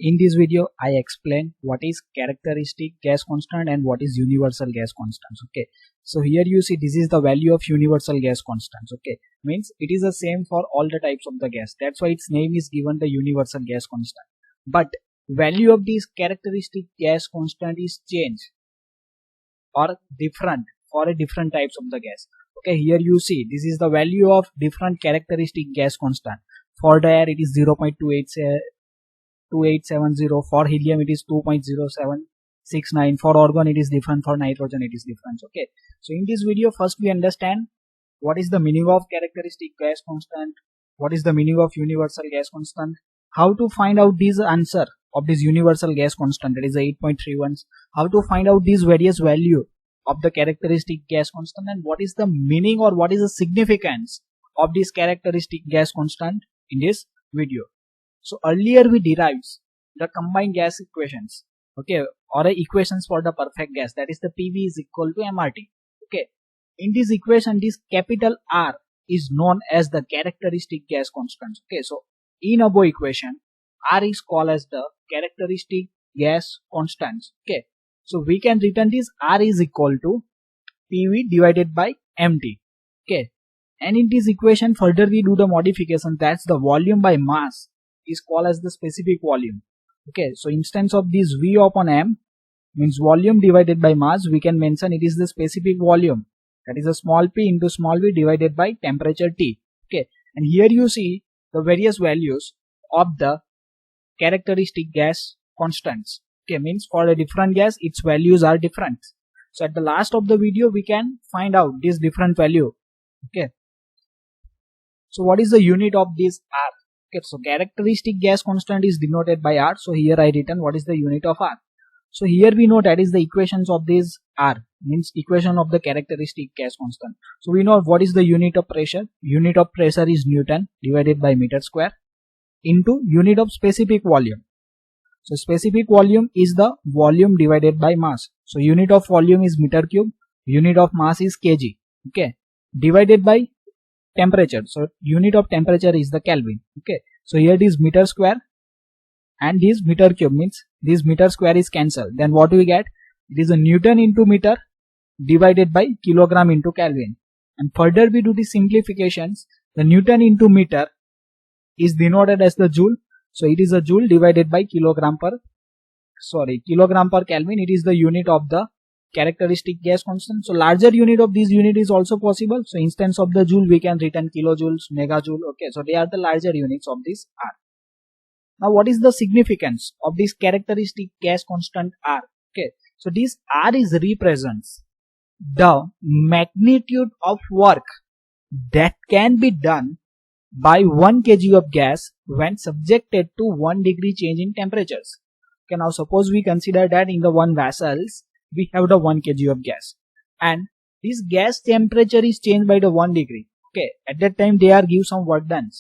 In this video, I explain what is characteristic gas constant and what is universal gas constant. Okay, so here you see this is the value of universal gas constant. Okay, means it is the same for all the types of the gas. That's why its name is given the universal gas constant. But value of this characteristic gas constant is changed or different for a different types of the gas. Okay, here you see this is the value of different characteristic gas constant. For the air it is 0.2870, for helium it is 2.0769, for argon it is different, for nitrogen it is different. Okay, so in this video first we understand what is the meaning of characteristic gas constant, what is the meaning of universal gas constant, how to find out this answer of this universal gas constant, that is 8.31, how to find out these various value of the characteristic gas constant, and what is the meaning or what is the significance of this characteristic gas constant in this video. So earlier we derived the combined gas equations, okay, or equations for the perfect gas, that is the PV is equal to MRT. Okay, in this equation this capital R is known as the characteristic gas constant. Okay, so in above equation R is called as the characteristic gas constant. Okay, so we can written this R is equal to PV divided by MT. Okay, and in this equation further we do the modification, that's the volume by mass is called as the specific volume. Okay, so instance of this V upon M means volume divided by mass, we can mention it is the specific volume, that is a small p into small v divided by temperature T. Okay, and here you see the various values of the characteristic gas constants. Okay, means for a different gas its values are different. So at the last of the video we can find out this different value. Okay, so what is the unit of this R? Okay, so characteristic gas constant is denoted by R. So here I written what is the unit of R. So here we know that is the equations of this R, means equation of the characteristic gas constant. So we know what is the unit of pressure. Unit of pressure is Newton divided by meter square into unit of specific volume. So specific volume is the volume divided by mass. So unit of volume is meter cube, unit of mass is kg. Okay, divided by temperature. So unit of temperature is the Kelvin. Okay, so here it is meter square and this meter cube, means this meter square is cancelled. Then what we get? It is a Newton into meter divided by kilogram into Kelvin. And further we do the simplifications. The Newton into meter is denoted as the joule. So it is a joule divided by kilogram per Kelvin. It is the unit of the characteristic gas constant. So larger unit of this unit is also possible. So instance of the joule we can written kilojoules, megajoule. Okay, so they are the larger units of this R. Now what is the significance of this characteristic gas constant R? Okay, so this R is represents the magnitude of work that can be done by 1 kg of gas when subjected to 1 degree change in temperatures. Okay, now suppose we consider that in the one vessels we have the 1 kg of gas and this gas temperature is changed by the 1 degree. Okay, at that time they are give some work done.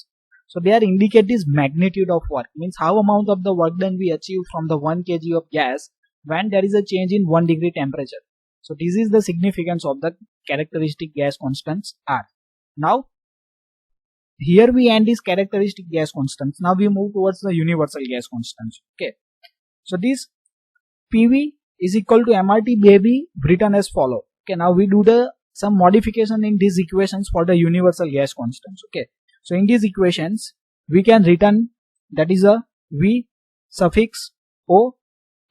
So they are indicate this magnitude of work, means how amount of the work done we achieve from the 1 kg of gas when there is a change in 1 degree temperature. So this is the significance of the characteristic gas constants R. Now here we end this characteristic gas constants. Now we move towards the universal gas constants. Okay, so this PV is equal to MRT may be written as follow. Okay, now we do the some modification in these equations for the universal gas constants. Okay, so in these equations we can written that is a V suffix O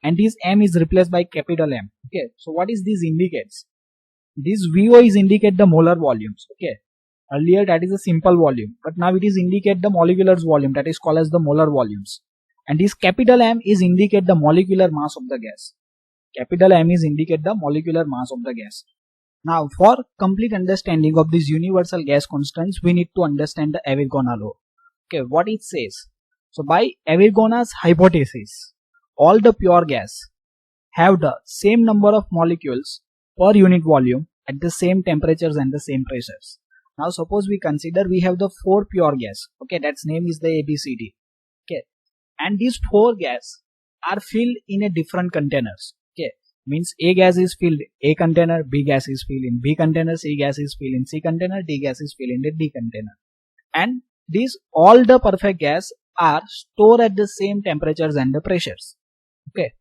and this M is replaced by capital M. Okay, so what is this indicates? This VO is indicate the molar volumes. Okay, earlier that is a simple volume, but now it is indicate the molecular volume, that is called as the molar volumes, and this capital M is indicate the molecular mass of the gas. Capital M is indicate the molecular mass of the gas. Now for complete understanding of these universal gas constants we need to understand the Avogadro law. Okay, what it says? So by Avogadro's hypothesis, all the pure gas have the same number of molecules per unit volume at the same temperatures and the same pressures. Now suppose we consider we have the 4 pure gas. Okay, that's name is the ABCD. Okay, and these 4 gas are filled in a different containers. Okay, means A gas is filled A container, B gas is filled in B container, C gas is filled in C container, D gas is filled in the D container. And these all the perfect gas are stored at the same temperatures and the pressures. Okay,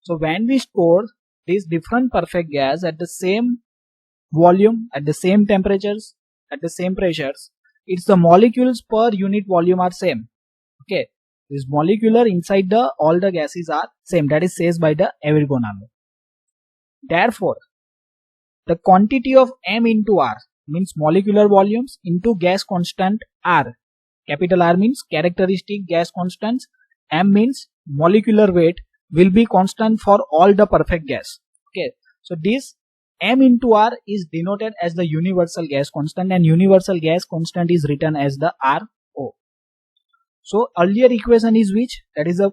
so when we store these different perfect gas at the same volume, at the same temperatures, at the same pressures, it's the molecules per unit volume are same. Okay, this molecular inside the all the gases are same. That is says by the Avogadro. Therefore, the quantity of M into R means molecular volumes into gas constant R. Capital R means characteristic gas constants. M means molecular weight will be constant for all the perfect gas. Okay, so this M into R is denoted as the universal gas constant, and universal gas constant is written as the RO. So earlier equation is which? That is a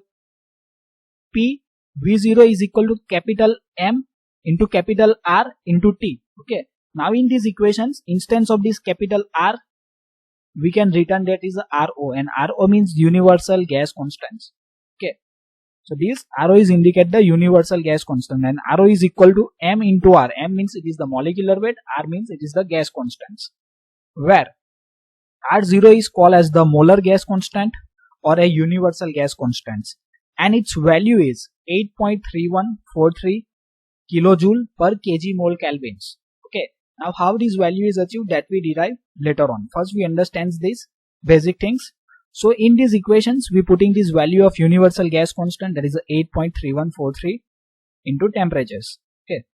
P V0 is equal to capital M into capital R into T. Okay, now in these equations, instance of this capital R, we can return that is a RO, and RO means universal gas constants. Okay, so this RO is indicate the universal gas constant, and RO is equal to M into R. M means it is the molecular weight, R means it is the gas constants, where R0 is called as the molar gas constant or a universal gas constant, and its value is 8.3143 kilojoule per kg mole Kelvins. Okay, now how this value is achieved, that we derive later on. First we understand these basic things. So in these equations we putting this value of universal gas constant, that is 8.3143 into temperatures. Okay,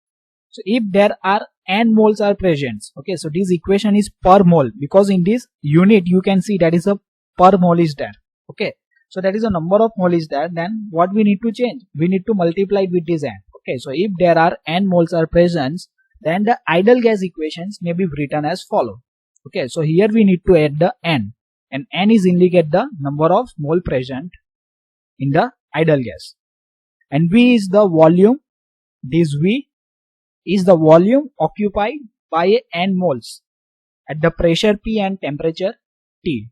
so if there are n moles are present, okay, so this equation is per mole, because in this unit you can see that is a per mole is there. Okay, so that is a number of mole is there. Then what we need to change? We need to multiply it with this n. Okay, so if there are n moles are present, then the ideal gas equations may be written as follow. Okay, so here we need to add the n, and n is indicate the number of mole present in the ideal gas, and V is the volume. This V is the volume occupied by n moles at the pressure P and temperature T.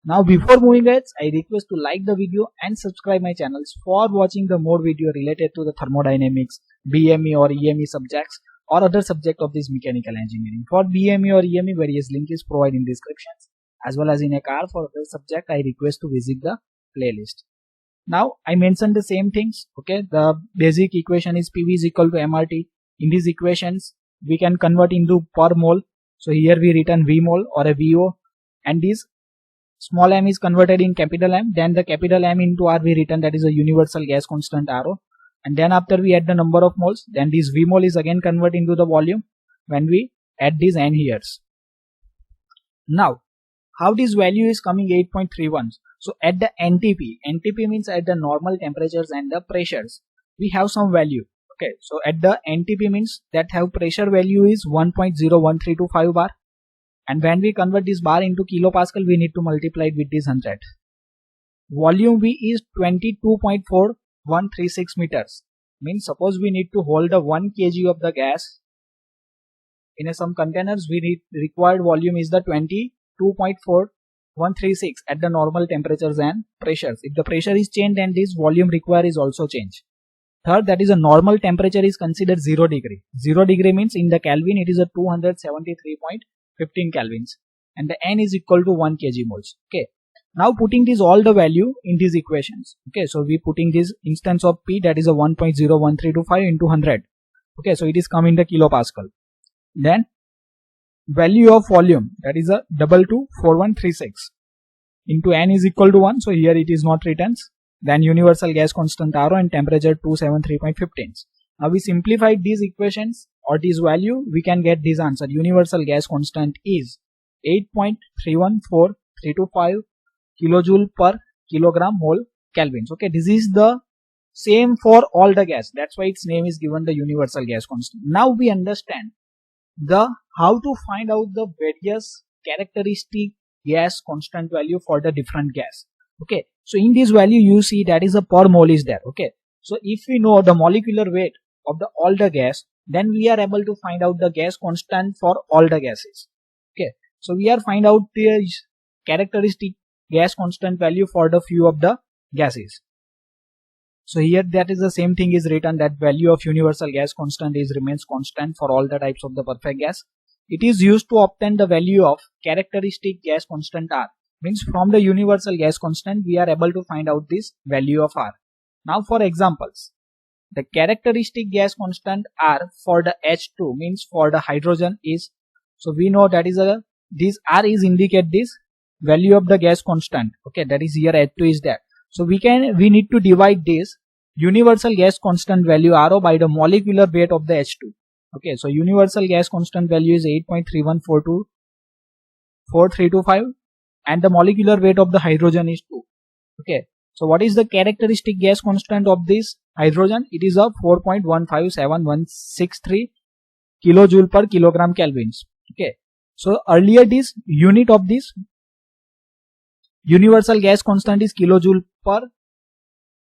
Now before moving ahead, I request to like the video and subscribe my channels for watching the more video related to the thermodynamics, BME or EME subjects or other subject of this mechanical engineering. For BME or EME, various link is provided in descriptions, as well as in a card. For other subject, I request to visit the playlist. Now I mentioned the same things. Okay, the basic equation is PV is equal to MRT. In these equations we can convert into per mole. So here we written V mole or a VO, and this small m is converted in capital M. Then the capital M into R we written, that is a universal gas constant RO, and then after we add the number of moles, then this V mole is again converted into the volume when we add these n heres. Now how this value is coming 8.31? So at the NTP means at the normal temperatures and the pressures, we have some value. Okay, so at the NTP means that have pressure value is 1.01325 bar, and when we convert this bar into kilopascal, we need to multiply it with this 100. Volume V is 22.4136 meters. Means suppose we need to hold the 1 kg of the gas in some containers, we need required volume is the 22.4136 at the normal temperatures and pressures. If the pressure is changed, then this volume required is also changed. Third, that is a normal temperature is considered 0 degree. 0 degree means in the Kelvin it is a 273.15 Kelvins, and the N is equal to 1 kg moles. Okay, now putting this all the value in these equations. Okay, so we putting this instance of P, that is a 1.01325 into 100. Okay, so it is coming the kilopascal. Then value of volume, that is a 224136 into N is equal to 1. So here it is not written. Then universal gas constant RO and temperature 273.15. Now we simplified these equations or this value, we can get this answer. Universal gas constant is 8.314325 kilojoule per kilogram mole Kelvins. Okay, this is the same for all the gas. That's why its name is given the universal gas constant. Now we understand the how to find out the various characteristic gas constant value for the different gas. Okay, so in this value you see that is a per mole is there. Okay, so if we know the molecular weight of the all the gas, then we are able to find out the gas constant for all the gases. Okay, so we are find out the characteristic gas constant value for the few of the gases. So here that is the same thing is written, that value of universal gas constant is remains constant for all the types of the perfect gas. It is used to obtain the value of characteristic gas constant R. means from the universal gas constant we are able to find out this value of R. Now for examples, the characteristic gas constant R for the H2 means for the hydrogen is, so we know that is this R is indicate this value of the gas constant, okay, that is here H2 is there. So we need to divide this universal gas constant value RO by the molecular weight of the H2. Okay, so universal gas constant value is 8.31424325 and the molecular weight of the hydrogen is 2. Okay, so what is the characteristic gas constant of this hydrogen? It is of 4.157163 kilojoule per kilogram kelvins. Okay, so earlier this unit of this universal gas constant is kilojoule per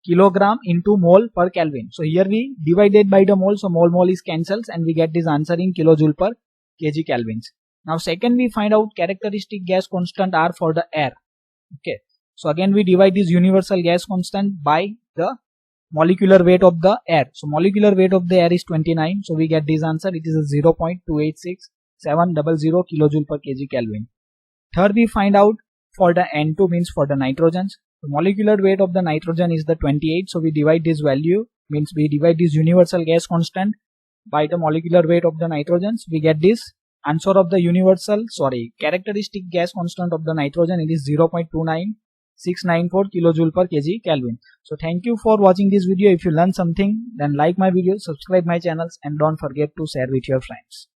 kilogram into mole per Kelvin. So here we divided by the mole, so mole is cancels and we get this answer in kilojoule per kg kelvins. Now second we find out characteristic gas constant R for the air. Okay, so again we divide this universal gas constant by the molecular weight of the air. So molecular weight of the air is 29, so we get this answer, it is a 0.286700 kilojoule per kg Kelvin. Third we find out for the N2 means for the nitrogens. The molecular weight of the nitrogen is the 28, so we divide this value, means we divide this universal gas constant by the molecular weight of the nitrogens. We get this answer of the characteristic gas constant of the nitrogen, it is 0.29694 kilojoule per kg Kelvin. So thank you for watching this video. If you learned something, then like my video, subscribe my channels and don't forget to share with your friends.